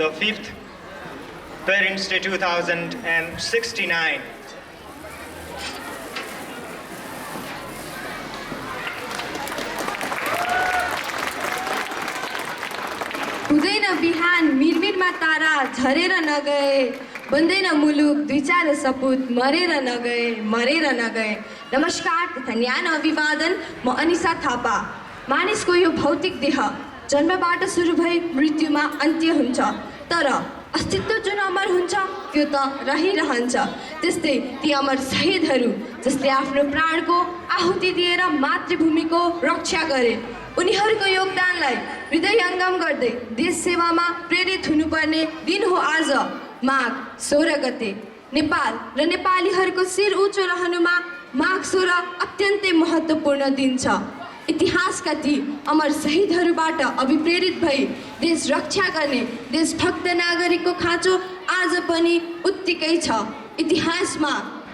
the 5th Parents Day 2069. हुँदैन बिहान मिरमिरमा तारा झरेर नगए, बन्दैन मुलुक दुई चार सपुत मरेर नगए। नमस्कार तथा न्यानो अभिवादन, म अनिसा थापा। मानिसको यो भौतिक देह जन्मबाट सुरु भई मृत्युमा अन्त्य हुन्छ, तर अस्तित्व जुन अमर हुन्छ त्यो त रहिरहन्छ। त्यस्तै ती अमर शहीदहरू जसले आफ्नो प्राणको आहुति दिएर मातृभूमिको रक्षा गरे, उनीहरूको योगदानलाई हृदयङ्गम गर्दै देश सेवामा प्रेरित हुनुपर्ने दिन हो आज माघ 16 गते। नेपाल र नेपालीहरूको शिर उँचो रहनुमा माघ 16 अत्यन्तै महत्त्वपूर्ण दिन छ। इतिहासका ती अमर शहीदहरूबाट अभिप्रेरित भई देश रक्षा गर्ने देशभक्त नागरिकको खाँचो आज पनि उत्तिकै छ। इतिहासमा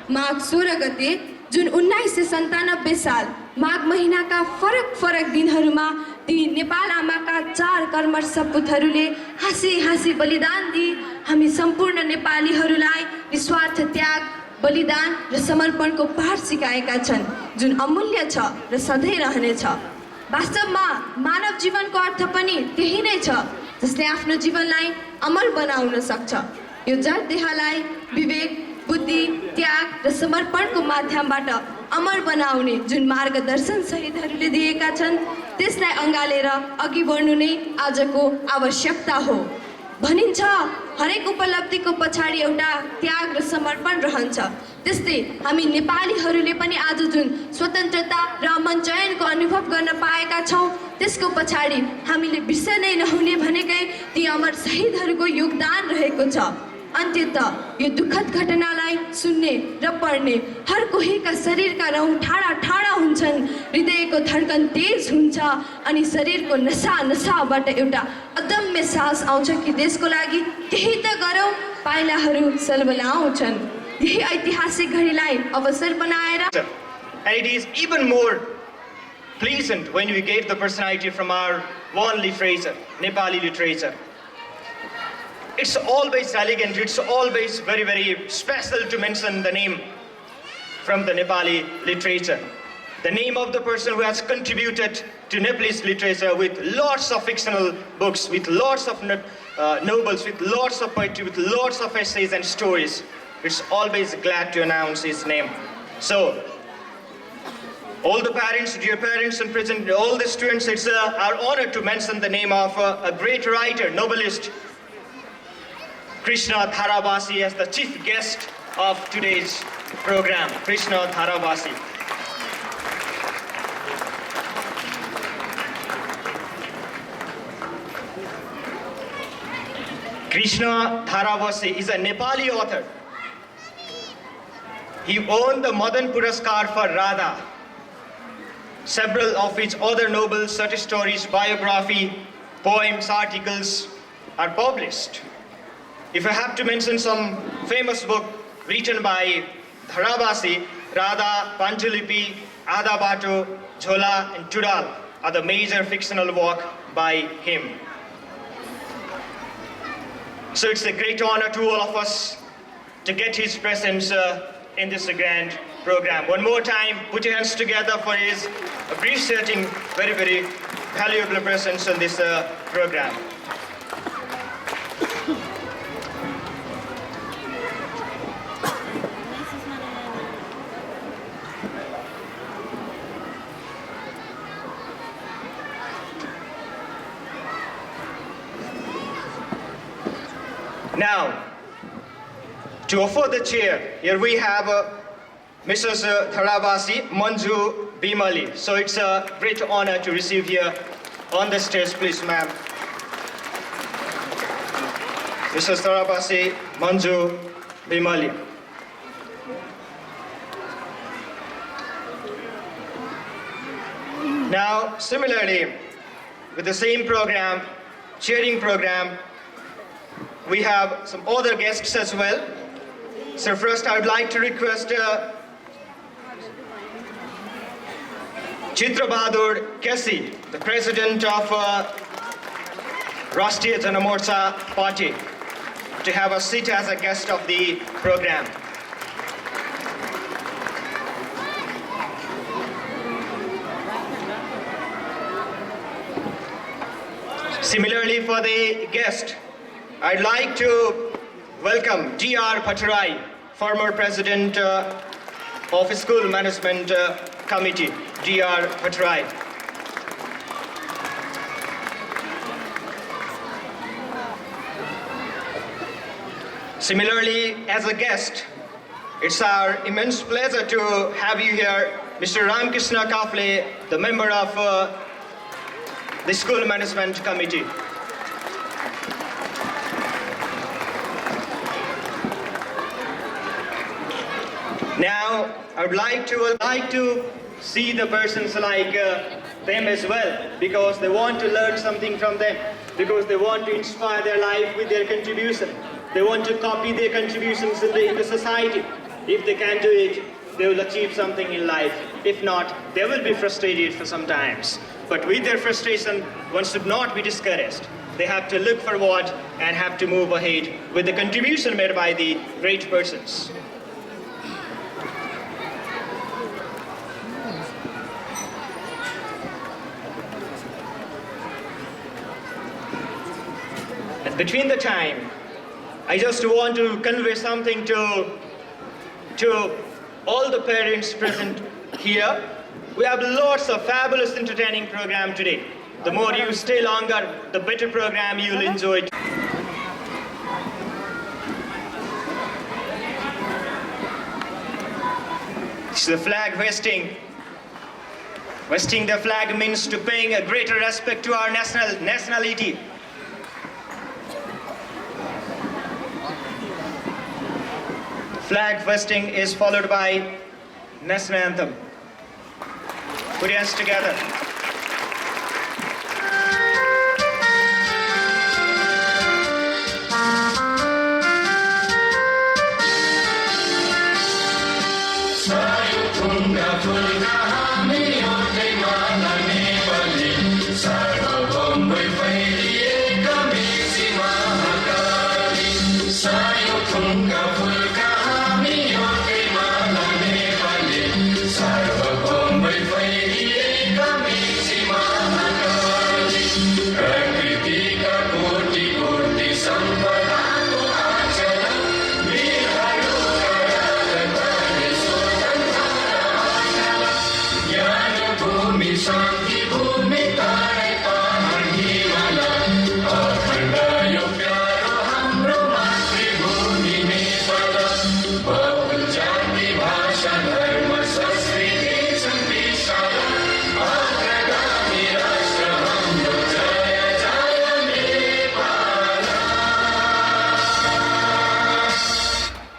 माघ 16 गते जुन 1997 साल माघ महिनाका फरक दिनहरूमा ती नेपाल आमाका 4 कर्मठ सपुतहरूले हाँसी बलिदान दिई हामी सम्पूर्ण नेपालीहरूलाई निस्वार्थ त्याग, बलिदान र समर्पणको पाठ सिकाएका छन्, जुन अमूल्य छ र सधैँ रहनेछ। वास्तवमा मानव जीवनको अर्थ पनि त्यही नै छ, जसले आफ्नो जीवनलाई अमर बनाउन सक्छ। यो जड देहलाई विवेक, बुद्धि, त्याग र समर्पणको माध्यमबाट अमर बनाउने जुन मार्गदर्शन शहीदहरूले दिएका छन्, त्यसलाई अँगालेर अघि बढ्नु नै आजको आवश्यकता हो। भनिन्छ हरेक उपलब्धिको पछाडि एउटा त्याग र समर्पण रहन्छ। त्यस्तै हामी नेपालीहरूले पनि आज जुन स्वतन्त्रता र अमन चयनको अनुभव गर्न पाएका छौँ, त्यसको पछाडि हामीले बिर्सनै नहुने भनेकै ती अमर शहीदहरूको योगदान रहेको छ। अन्त्यतः यो दुःखद घटनालाई सुन्ने र पढ्ने हर कोहीका शरीरका रौँ ठाडा हुन्छन्, हृदयको धड्कन तेज हुन्छ अनि शरीरको नसाबाट एउटा अदम्य साहस आउँछ कि देशको लागि केही त गरौँ, पाइलाहरू सलबलाउँछन्। यही ऐतिहासिक घडीलाई अवसर बनाएर And it is even more pleasant when we get the personality from our one literature, Nepali literature. It's always elegant, it's always very special to mention the name from the Nepali literature. The name of the person who has contributed to Nepalese literature with lots of fictional books, with lots of novels, with lots of poetry, with lots of essays and stories. It's always glad to announce his name. So, all the parents, dear parents and present, all the students, it's our honor to mention the name of a great writer, novelist, Krishna Tharabasi, as the chief guest of today's program. Krishna Tharabasi. Krishna Tharabasi is a Nepali author. He won the Madan Puraskar for Radha. Several of his other novels, such stories, biography, poems, articles are published. If I have to mention some famous book written by Tharabasi, Radha, Panchalipi, Adha Bato, Jhola and Tudal are the major fictional work by him. So it's a great honor to all of us to get his presence in this grand program. One more time, put your hands together for his appreciating very valuable presence in this program. Now, to offer the chair, here we have Mrs. Tharabasi Manju Bimali. So it's a great honor to receive here on the stage, please, ma'am. Mrs. Tharabasi Manju Bimali. Now, similarly, with the same program, cheering program, we have some other guests as well. So first I would like to request Chitra Bahadur Kesi, the president of Rashtriya Janamorcha Party to have a seat as a guest of the program. Similarly, for the guest, I'd like to welcome D.R. Bhattarai, former president of School Management Committee, D.R. Bhattarai. Similarly, as a guest, it's our immense pleasure to have you here, Mr. Ramkrishna Kafle, the member of the School Management Committee. Now, I would like to see the persons like them as well, because they want to learn something from them, because they want to inspire their life with their contribution. They want to copy their contributions in the society. If they can do it, they will achieve something in life. If not, they will be frustrated for some times. But with their frustration, one should not be discouraged. They have to look forward and have to move ahead with the contribution made by the great persons. And between the time, I just want to convey something to all the parents present here. We have lots of fabulous entertaining program today. The more you stay longer, the better program you'll enjoy. It's the flag hoisting. Hoisting the flag means to paying a greater respect to our nationality. Flag hoisting is followed by national anthem. Put your hands together.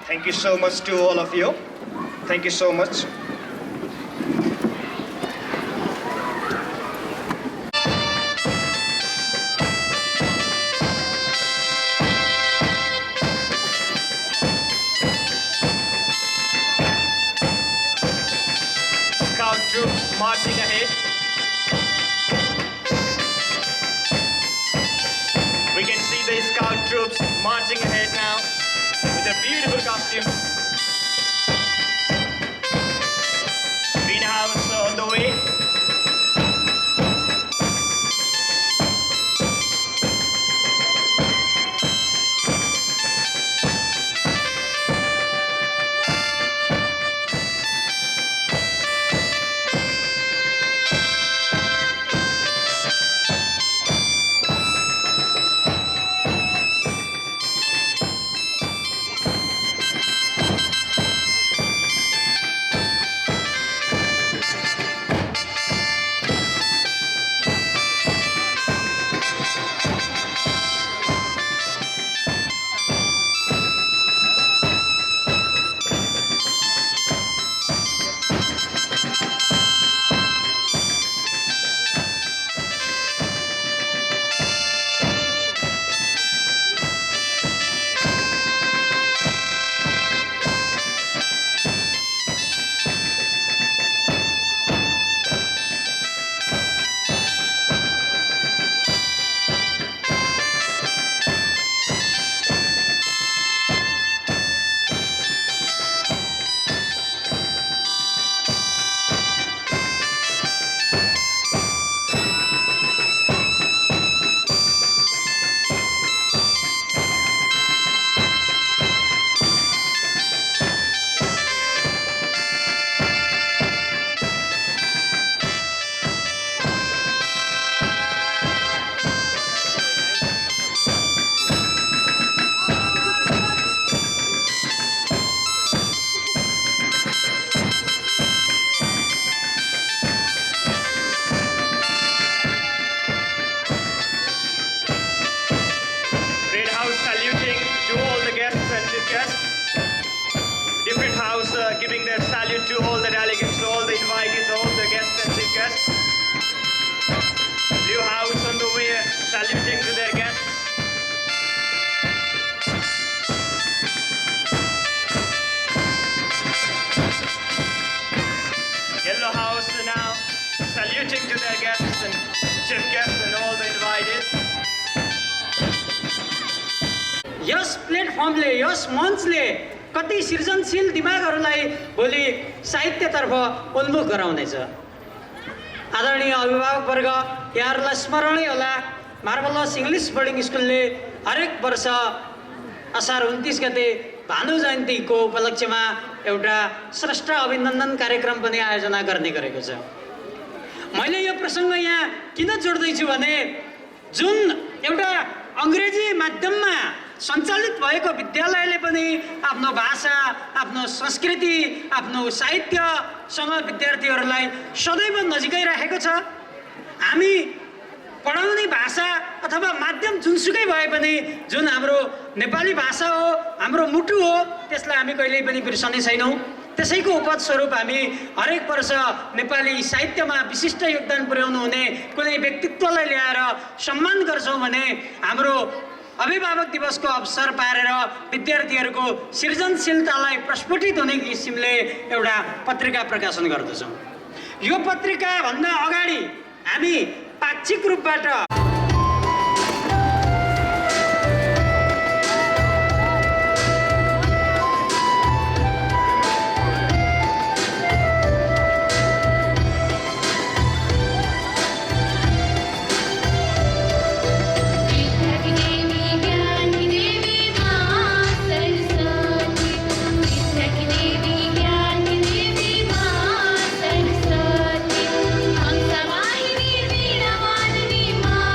Thank you so much to all of you. Thank you so much. Scout troops marching ahead. We can see the scout troops marching ahead now with their beautiful costumes. Greenhouse on the way. guests. Different house giving their salute to all the delegates, all the invitees, all the guests and chief guests. Blue house on the way, saluting to their guests. Yellow house now saluting to their guests and chief guests and all the invitees. यस प्लेटफर्मले यस मञ्चले कति सृजनशील दिमागहरूलाई भोलि साहित्यतर्फ उन्मुख गराउनेछ। आदरणीय अभिभावकवर्ग, यहाँहरूलाई स्मरणै होला, मार्भलस इङ्ग्लिस बोर्डिङ स्कुलले हरेक वर्ष असार 29 गते भानु जयन्तीको उपलक्ष्यमा एउटा श्रेष्ठ अभिनन्दन कार्यक्रम पनि आयोजना गर्ने गरेको छ। मैले यो प्रसङ्ग यहाँ किन जोड्दैछु भने जुन एउटा अङ्ग्रेजी माध्यममा सञ्चालित भएको विद्यालयले पनि आफ्नो भाषा, आफ्नो संस्कृति, आफ्नो साहित्यसँग विद्यार्थीहरूलाई सदैव नजिकै राखेको छ। हामी पढाउने भाषा अथवा माध्यम जुनसुकै भए पनि जुन हाम्रो नेपाली भाषा हो, हाम्रो मुटु हो, त्यसलाई हामी कहिल्यै पनि बिर्सने छैनौँ। त्यसैको उपस्वरूप हामी हरेक वर्ष नेपाली साहित्यमा विशिष्ट योगदान पुर्याउनु हुने कुनै व्यक्तित्वलाई ल्याएर सम्मान गर्छौँ भने हाम्रो अभिभावक दिवसको अवसर पारेर विद्यार्थीहरूको सृजनशीलतालाई प्रस्फुटित हुने किसिमले एउटा पत्रिका प्रकाशन गर्दछौँ। यो पत्रिकाभन्दा अगाडि हामी पाक्षिक रूपबाट हम सवाही वीर वीरवान वी माँ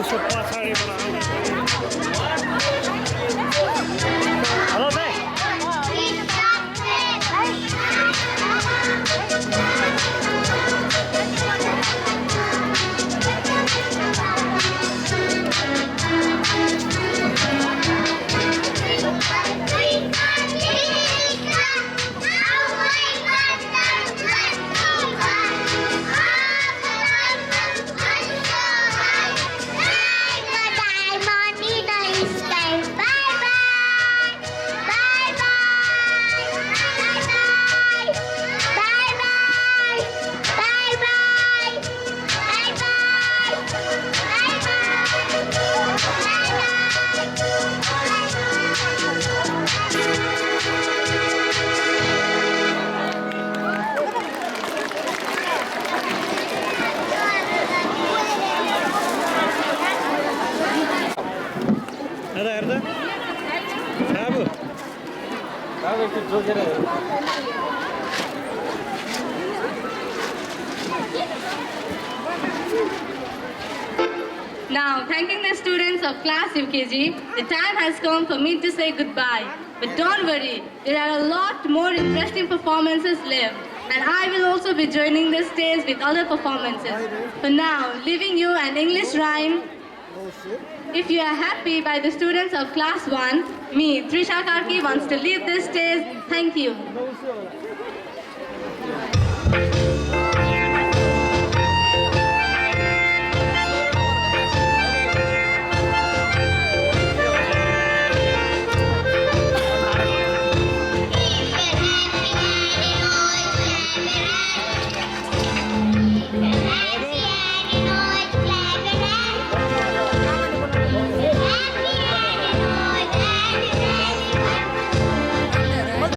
उसको पछाडिबाट आउने हेलो दाइ हेर्दा बाबु एकটু जोगेर Now, thanking the students of class UKG, the time has come for me to say goodbye. But don't worry, there are a lot more interesting performances left. And I will also be joining the stage with other performances. For now, leaving you an English rhyme. If you are happy by the students of class 1, me, Trisha Karki, wants to leave this stage. Thank you.